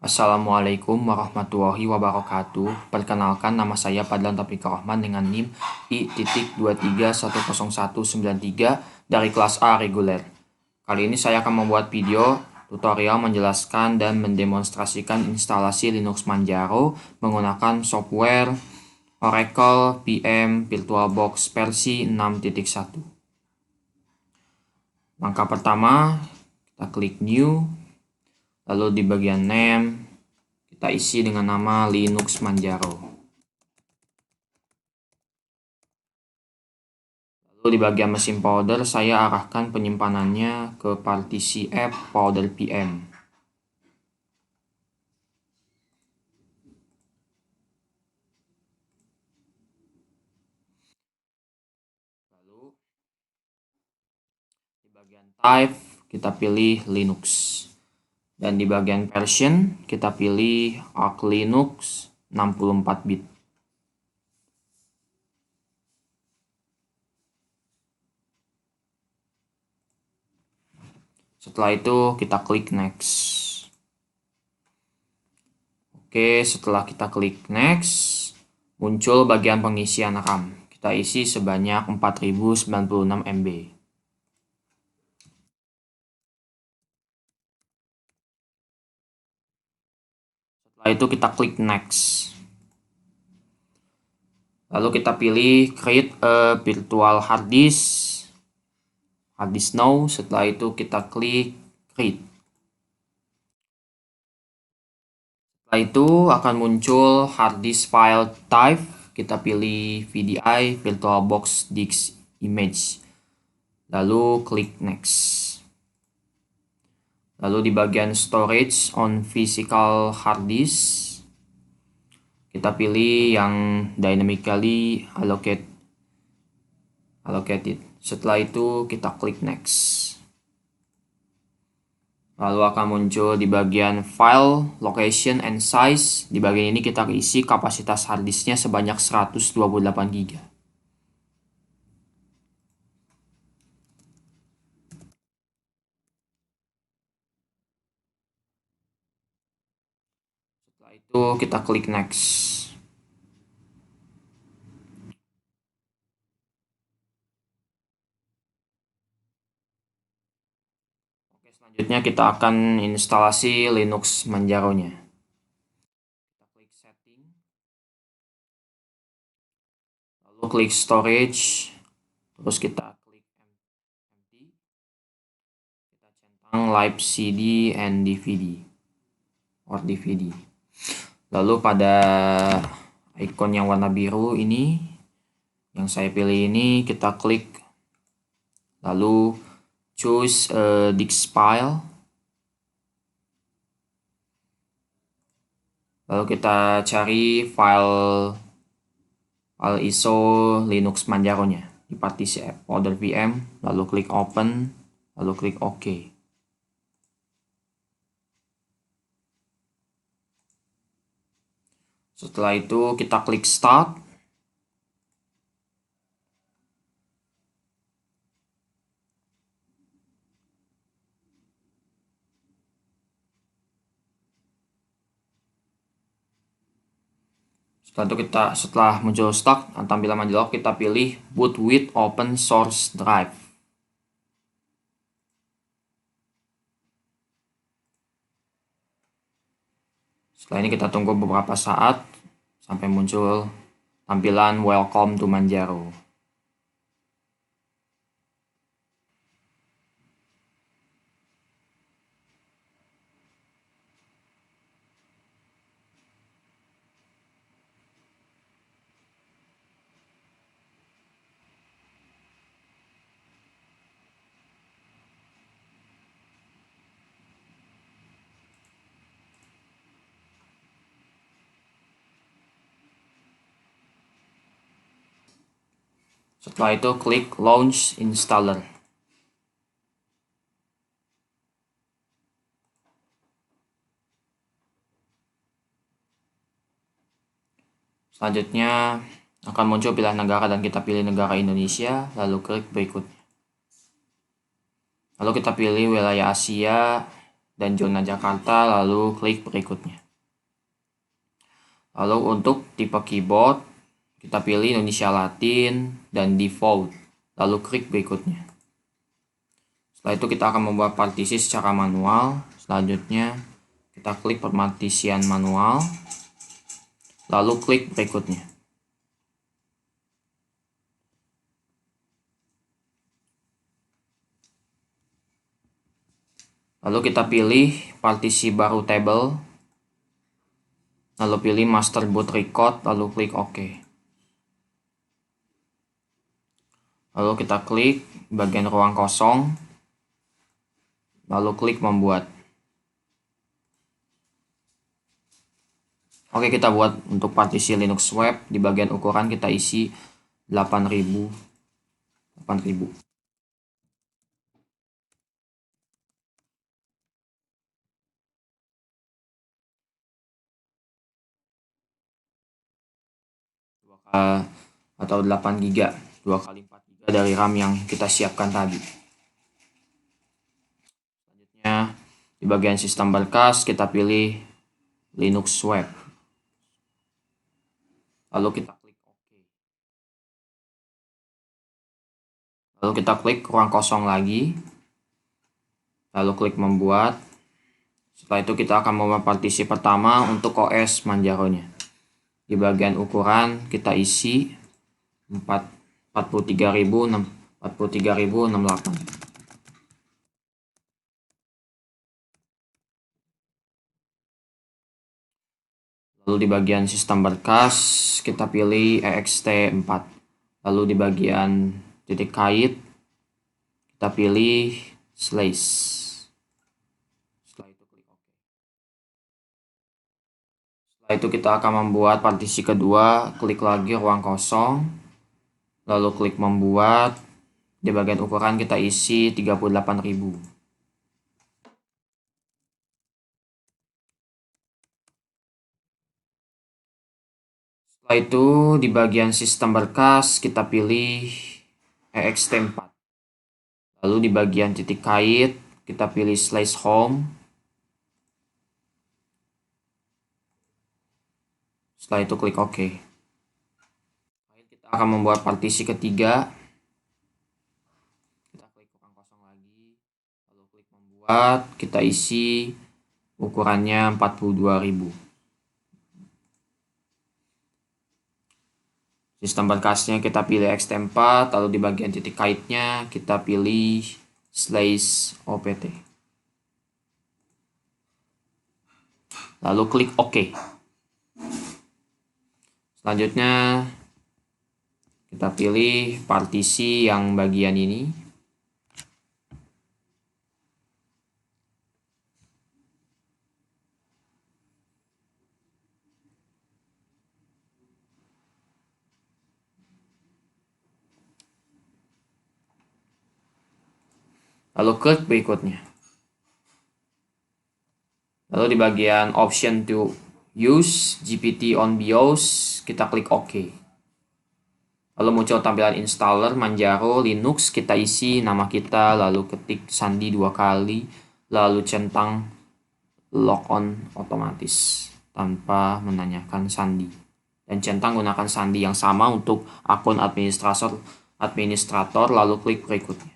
Assalamualaikum warahmatullahi wabarakatuh. Perkenalkan, nama saya Padlan Taufikur Rahman dengan NIM I.23101193 dari kelas A reguler. Kali ini saya akan membuat video tutorial menjelaskan dan mendemonstrasikan instalasi Linux Manjaro menggunakan software Oracle PM VirtualBox versi 6.1. Langkah pertama, kita klik New. Lalu di bagian name, kita isi dengan nama Linux Manjaro. Lalu di bagian mesin folder, saya arahkan penyimpanannya ke partisi app folder PM. Lalu di bagian type, kita pilih Linux. Dan di bagian version, kita pilih Arch Linux 64 bit. Setelah itu, kita klik Next. Oke, setelah kita klik Next, muncul bagian pengisian RAM. Kita isi sebanyak 4096 MB. Setelah itu kita klik Next. Lalu kita pilih Create a Virtual Hard Disk Now. Setelah itu kita klik Create. Setelah itu akan muncul hard disk file type. Kita pilih VDI VirtualBox Disk Image. Lalu klik Next. Lalu di bagian Storage on Physical Hard Disk, kita pilih yang Dynamically Allocated. Setelah itu kita klik Next. Lalu akan muncul di bagian File, Location, and Size. Di bagian ini kita isi kapasitas hard disknya sebanyak 128 GB. Setelah itu kita klik Next. Oke, selanjutnya kita akan instalasi Linux Manjaro-nya. Kita klik Setting. Lalu klik Storage. Terus kita klik Empty. Kita centang Live CD and DVD. Lalu pada icon yang warna biru ini, yang saya pilih ini, kita klik. Lalu choose a disk file. Lalu kita cari file ISO Linux Manjaro-nya di partisi app folder VM. Lalu klik Open. Lalu klik OK. Setelah itu kita klik Start. Setelah muncul start, tampilan menjawab, kita pilih Boot with Open Source Drive. Setelah ini kita tunggu beberapa saat sampai muncul tampilan Welcome to Manjaro. Setelah itu klik Launch Installer. Selanjutnya akan muncul pilihan negara dan kita pilih negara Indonesia, lalu klik berikutnya. Lalu kita pilih wilayah Asia, dan zona Jakarta, lalu klik berikutnya. Lalu untuk tipe keyboard, kita pilih Indonesia Latin dan default, lalu klik berikutnya. Setelah itu kita akan membuat partisi secara manual. Selanjutnya kita klik perpartisian manual, lalu klik berikutnya. Lalu kita pilih partisi baru table, lalu pilih master boot record, lalu klik OK. Lalu kita klik bagian ruang kosong, lalu klik membuat. Oke, kita buat untuk partisi Linux web. Di bagian ukuran kita isi 8000. Atau 8 GB, 2 kali 4 GB dari RAM yang kita siapkan tadi. Selanjutnya di bagian sistem berkas kita pilih Linux web, lalu kita klik OK. Lalu kita klik ruang kosong lagi, lalu klik membuat. Setelah itu kita akan membuat partisi pertama untuk OS Manjaro-nya. Di bagian ukuran kita isi 43.068. Lalu di bagian sistem berkas kita pilih ext4. Lalu di bagian titik kait kita pilih slash. Setelah itu klik OK. Setelah itu kita akan membuat partisi kedua, klik lagi ruang kosong, lalu klik membuat. Di bagian ukuran kita isi 38.000. Setelah itu di bagian sistem berkas kita pilih ext4. Lalu di bagian titik kait kita pilih slash home. Setelah itu klik OK. Kita akan membuat partisi ketiga. Kita klik ruang kosong lagi, lalu klik membuat. Kita isi ukurannya 42.000. Sistem berkasnya kita pilih ext4, lalu di bagian titik kaitnya kita pilih slash opt. Lalu klik OK. Selanjutnya kita pilih partisi yang bagian ini. Lalu klik berikutnya. Lalu di bagian option to use GPT on BIOS kita klik OK. Lalu muncul tampilan installer Manjaro Linux, kita isi nama kita, lalu ketik sandi 2 kali, lalu centang logon otomatis tanpa menanyakan sandi. Dan centang gunakan sandi yang sama untuk akun administrator, lalu klik berikutnya.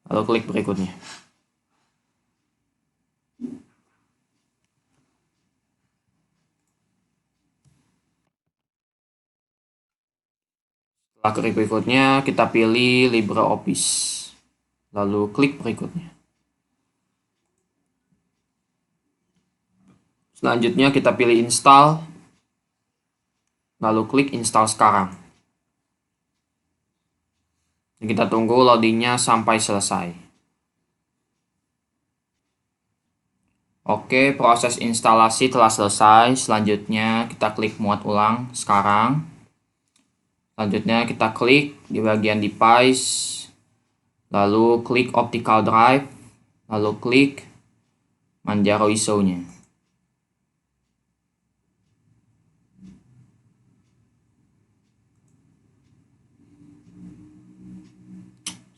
Lalu klik berikutnya. Setelah klik berikutnya kita pilih LibreOffice, lalu klik berikutnya. Selanjutnya kita pilih install, lalu klik install sekarang. Kita tunggu loadingnya sampai selesai. Oke, proses instalasi telah selesai. Selanjutnya kita klik muat ulang sekarang. Selanjutnya kita klik di bagian device, lalu klik optical drive, lalu klik Manjaro ISO-nya.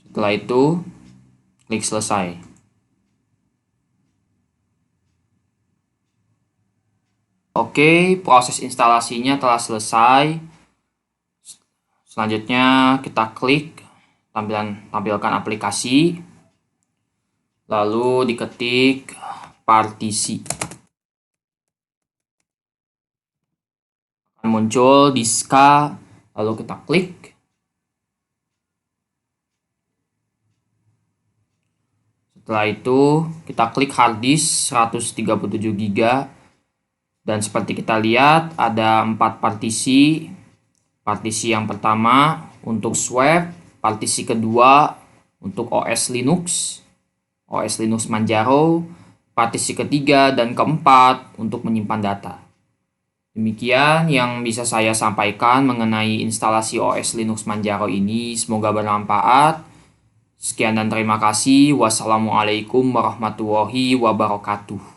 Setelah itu, klik selesai. Oke, proses instalasinya telah selesai. Selanjutnya kita klik tampilkan aplikasi, lalu diketik partisi. Akan muncul diska, lalu kita klik. Setelah itu kita klik hard disk 137 GB. Dan seperti kita lihat ada 4 partisi. Partisi yang pertama untuk swap, partisi kedua untuk OS Linux Manjaro, partisi ketiga dan keempat untuk menyimpan data. Demikian yang bisa saya sampaikan mengenai instalasi OS Linux Manjaro ini. Semoga bermanfaat. Sekian dan terima kasih. Wassalamualaikum warahmatullahi wabarakatuh.